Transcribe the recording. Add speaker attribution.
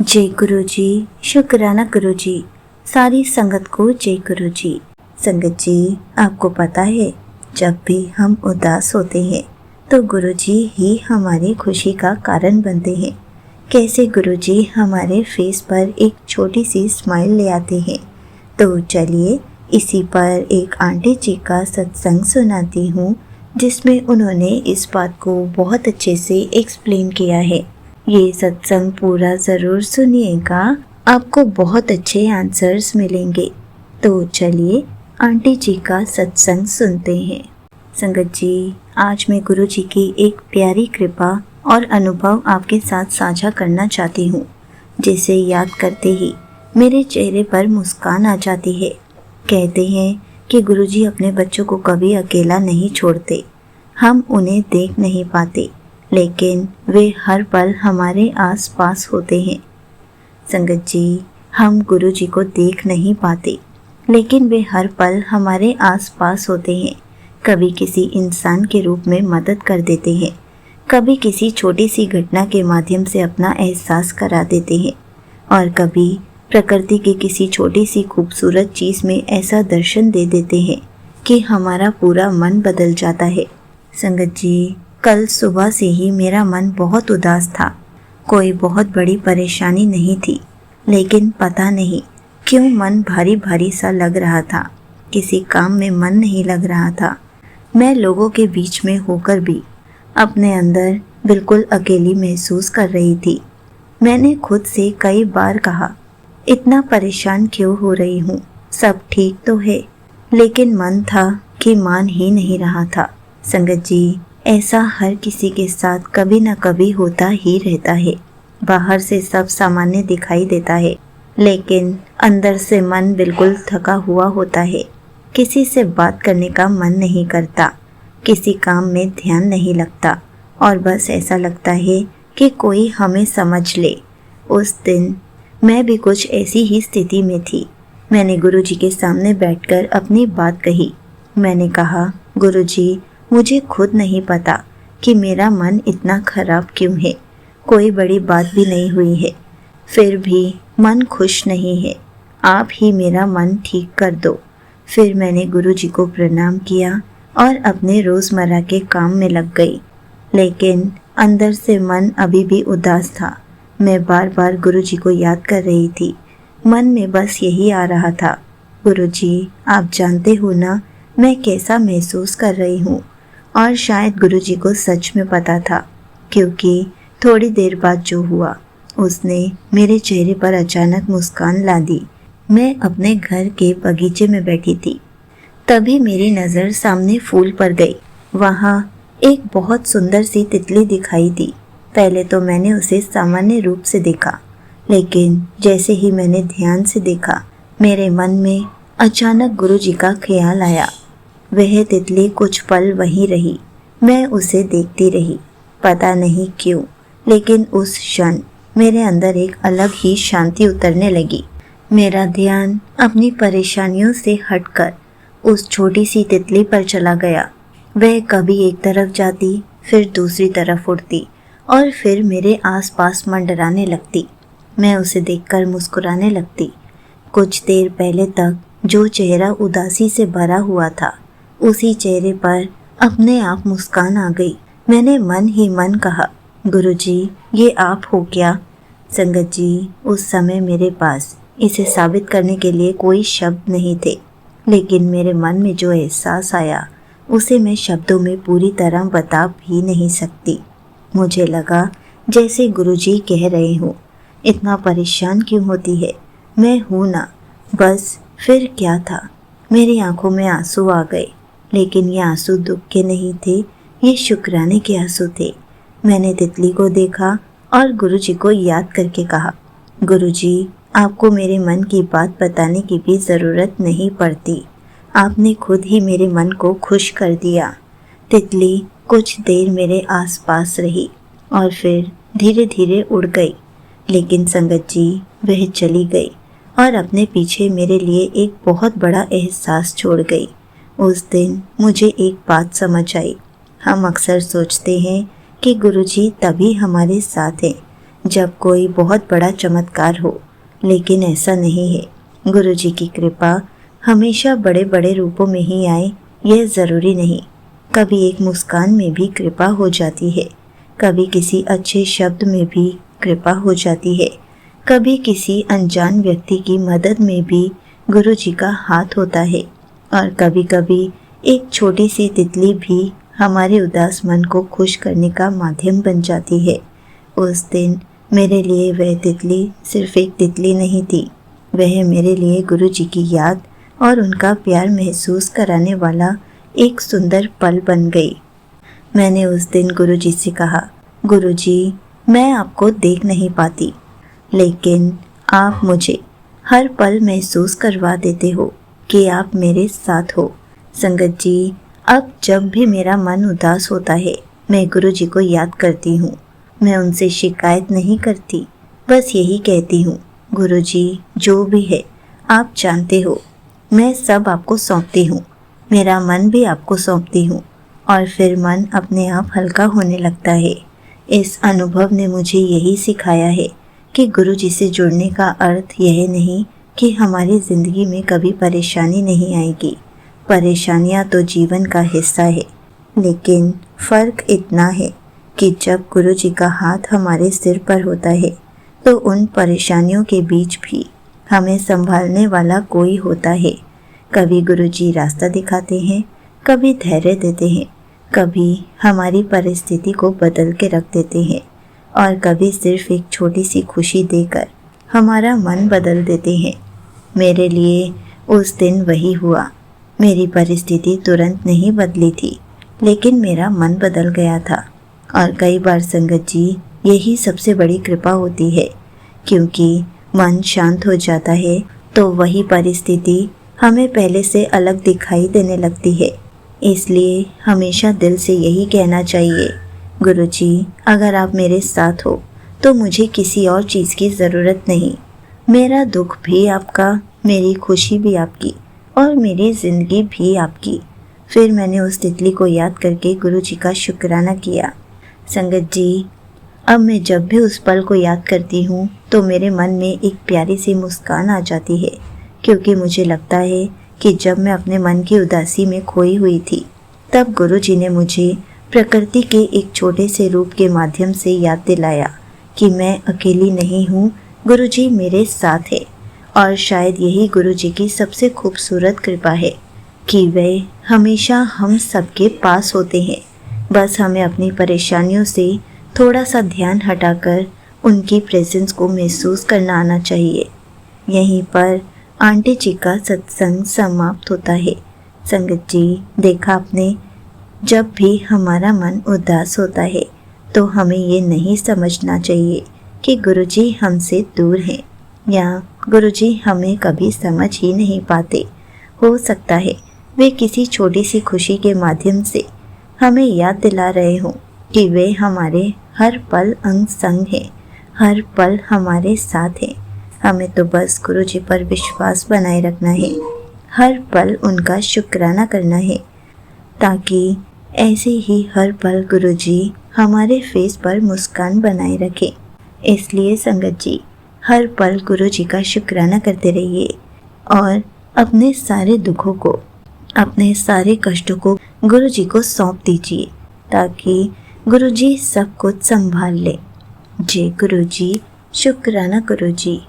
Speaker 1: जय गुरु जी। शुक्राना गुरु जी। सारी संगत को जय गुरु जी। संगत जी, आपको पता है, जब भी हम उदास होते हैं तो गुरु जी ही हमारी खुशी का कारण बनते हैं। कैसे गुरु जी हमारे फेस पर एक छोटी सी स्माइल ले आते हैं। तो चलिए इसी पर एक आंटी जी का सत्संग सुनाती हूँ, जिसमें उन्होंने इस बात को बहुत अच्छे से एक्सप्लेन किया है। ये सत्संग पूरा ज़रूर सुनिएगा, आपको बहुत अच्छे आंसर्स मिलेंगे। तो चलिए आंटी जी का सत्संग सुनते हैं। संगत जी, आज मैं गुरु जी की एक प्यारी कृपा और अनुभव आपके साथ साझा करना चाहती हूँ, जिसे याद करते ही मेरे चेहरे पर मुस्कान आ जाती है। कहते हैं कि गुरु जी अपने बच्चों को कभी अकेला नहीं छोड़ते। हम उन्हें देख नहीं पाते, लेकिन वे हर पल हमारे आस पास होते हैं। संगत जी, हम गुरु जी को देख नहीं पाते, लेकिन वे हर पल हमारे आस पास होते हैं। कभी किसी इंसान के रूप में मदद कर देते हैं, कभी किसी छोटी सी घटना के माध्यम से अपना एहसास करा देते हैं, और कभी प्रकृति की किसी छोटी सी खूबसूरत चीज़ में ऐसा दर्शन दे देते हैं कि हमारा पूरा मन बदल जाता है। संगत जी, कल सुबह से ही मेरा मन बहुत उदास था। कोई बहुत बड़ी परेशानी नहीं थी, लेकिन पता नहीं क्यों मन भारी भारी सा लग रहा था। किसी काम में मन नहीं लग रहा था। मैं लोगों के बीच में होकर भी अपने अंदर बिल्कुल अकेली महसूस कर रही थी। मैंने खुद से कई बार कहा, इतना परेशान क्यों हो रही हूँ, सब ठीक तो है, लेकिन मन था कि मान ही नहीं रहा था। संगत जी, ऐसा हर किसी के साथ कभी न कभी होता ही रहता है। बाहर से सब सामान्य दिखाई देता है, लेकिन अंदर से मन बिल्कुल थका हुआ होता है। किसी से बात करने का मन नहीं करता, किसी काम में ध्यान नहीं लगता, और बस ऐसा लगता है कि कोई हमें समझ ले। उस दिन मैं भी कुछ ऐसी ही स्थिति में थी। मैंने गुरुजी के सामने बैठकर अपनी बात कही। मैंने कहा, गुरुजी, मुझे खुद नहीं पता कि मेरा मन इतना खराब क्यों है। कोई बड़ी बात भी नहीं हुई है, फिर भी मन खुश नहीं है। आप ही मेरा मन ठीक कर दो। फिर मैंने गुरुजी को प्रणाम किया और अपने रोज़मर्रा के काम में लग गई, लेकिन अंदर से मन अभी भी उदास था। मैं बार बार गुरुजी को याद कर रही थी। मन में बस यही आ रहा था, गुरुजी, आप जानते हो ना मैं कैसा महसूस कर रही हूँ। और शायद गुरुजी को सच में पता था, क्योंकि थोड़ी देर बाद जो हुआ उसने मेरे चेहरे पर अचानक मुस्कान ला दी। मैं अपने घर के बगीचे में बैठी थी, तभी मेरी नज़र सामने फूल पर गई। वहाँ एक बहुत सुंदर सी तितली दिखाई दी। पहले तो मैंने उसे सामान्य रूप से देखा, लेकिन जैसे ही मैंने ध्यान से देखा, मेरे मन में अचानक गुरुजी का ख्याल आया। वह तितली कुछ पल वहीं रही। मैं उसे देखती रही, पता नहीं क्यों, लेकिन उस क्षण मेरे अंदर एक अलग ही शांति उतरने लगी। मेरा ध्यान अपनी परेशानियों से हटकर उस छोटी सी तितली पर चला गया। वह कभी एक तरफ जाती, फिर दूसरी तरफ उड़ती, और फिर मेरे आसपास मंडराने लगती। मैं उसे देखकर मुस्कुराने लगती। कुछ देर पहले तक जो चेहरा उदासी से भरा हुआ था, उसी चेहरे पर अपने आप मुस्कान आ गई। मैंने मन ही मन कहा, गुरुजी, ये आप हो क्या? संगत जी, उस समय मेरे पास इसे साबित करने के लिए कोई शब्द नहीं थे, लेकिन मेरे मन में जो एहसास आया उसे मैं शब्दों में पूरी तरह बता भी नहीं सकती। मुझे लगा जैसे गुरुजी कह रहे हो, इतना परेशान क्यों होती है, मैं हूँ ना। बस फिर क्या था, मेरी आंखों में आंसू आ गए, लेकिन ये आंसू दुख के नहीं थे, ये शुक्राने के आंसू थे। मैंने तितली को देखा और गुरुजी को याद करके कहा, गुरुजी, आपको मेरे मन की बात बताने की भी ज़रूरत नहीं पड़ती, आपने खुद ही मेरे मन को खुश कर दिया। तितली कुछ देर मेरे आसपास रही और फिर धीरे धीरे उड़ गई, लेकिन संगत जी, वह चली गई और अपने पीछे मेरे लिए एक बहुत बड़ा एहसास छोड़ गई। उस दिन मुझे एक बात समझ आई। हम अक्सर सोचते हैं कि गुरुजी तभी हमारे साथ हैं जब कोई बहुत बड़ा चमत्कार हो, लेकिन ऐसा नहीं है। गुरुजी की कृपा हमेशा बड़े बड़े रूपों में ही आए, यह ज़रूरी नहीं। कभी एक मुस्कान में भी कृपा हो जाती है, कभी किसी अच्छे शब्द में भी कृपा हो जाती है, कभी किसी अनजान व्यक्ति की मदद में भी गुरुजी का हाथ होता है, और कभी कभी एक छोटी सी तितली भी हमारे उदास मन को खुश करने का माध्यम बन जाती है। उस दिन मेरे लिए वह तितली सिर्फ एक तितली नहीं थी, वह मेरे लिए गुरुजी की याद और उनका प्यार महसूस कराने वाला एक सुंदर पल बन गई। मैंने उस दिन गुरुजी से कहा, गुरुजी, मैं आपको देख नहीं पाती, लेकिन आप मुझे हर पल महसूस करवा देते हो कि आप मेरे साथ हो। संगत जी, अब जब भी मेरा मन उदास होता है, मैं गुरुजी को याद करती हूँ। मैं उनसे शिकायत नहीं करती, बस यही कहती हूँ, गुरुजी, जो भी है आप जानते हो, मैं सब आपको सौंपती हूँ। मेरा मन भी आपको सौंपती हूँ, और फिर मन अपने आप हल्का होने लगता है। इस अनुभव ने मुझे यही सिखाया है कि गुरुजी से जुड़ने का अर्थ यह नहीं कि हमारी ज़िंदगी में कभी परेशानी नहीं आएगी। परेशानियाँ तो जीवन का हिस्सा है, लेकिन फ़र्क इतना है कि जब गुरुजी का हाथ हमारे सिर पर होता है, तो उन परेशानियों के बीच भी हमें संभालने वाला कोई होता है। कभी गुरुजी रास्ता दिखाते हैं, कभी धैर्य देते हैं, कभी हमारी परिस्थिति को बदल के रख देते हैं, और कभी सिर्फ एक छोटी सी खुशी देकर हमारा मन बदल देते हैं। मेरे लिए उस दिन वही हुआ। मेरी परिस्थिति तुरंत नहीं बदली थी, लेकिन मेरा मन बदल गया था। और कई बार संगत जी, यही सबसे बड़ी कृपा होती है, क्योंकि मन शांत हो जाता है तो वही परिस्थिति हमें पहले से अलग दिखाई देने लगती है। इसलिए हमेशा दिल से यही कहना चाहिए, गुरुजी, अगर आप मेरे साथ हो तो मुझे किसी और चीज़ की ज़रूरत नहीं। मेरा दुख भी आपका, मेरी खुशी भी आपकी, और मेरी ज़िंदगी भी आपकी। फिर मैंने उस तितली को याद करके गुरुजी का शुक्राना किया। संगत जी, अब मैं जब भी उस पल को याद करती हूँ तो मेरे मन में एक प्यारी सी मुस्कान आ जाती है, क्योंकि मुझे लगता है कि जब मैं अपने मन की उदासी में खोई हुई थी, तब गुरुजी ने मुझे प्रकृति के एक छोटे से रूप के माध्यम से याद दिलाया कि मैं अकेली नहीं हूँ, गुरुजी मेरे साथ है। और शायद यही गुरुजी की सबसे खूबसूरत कृपा है कि वे हमेशा हम सबके पास होते हैं। बस हमें अपनी परेशानियों से थोड़ा सा ध्यान हटाकर उनकी प्रेजेंस को महसूस करना आना चाहिए। यहीं पर आंटी जी का सत्संग समाप्त होता है। संगत जी, देखा आपने, जब भी हमारा मन उदास होता है तो हमें ये नहीं समझना चाहिए कि गुरुजी हमसे दूर हैं या गुरुजी हमें कभी समझ ही नहीं पाते। हो सकता है वे किसी छोटी सी खुशी के माध्यम से हमें याद दिला रहे हों कि वे हमारे हर पल अंग संग हैं, हर पल हमारे साथ हैं। हमें तो बस गुरुजी पर विश्वास बनाए रखना है, हर पल उनका शुक्राना करना है, ताकि ऐसे ही हर पल गुरुजी हमारे फेस पर मुस्कान बनाए रखें। इसलिए संगत जी, हर पल गुरुजी का शुक्राना करते रहिए और अपने सारे दुखों को, अपने सारे कष्टों को गुरुजी को सौंप दीजिए, ताकि गुरुजी सब कुछ संभाल ले। जय गुरुजी, शुक्राना गुरुजी।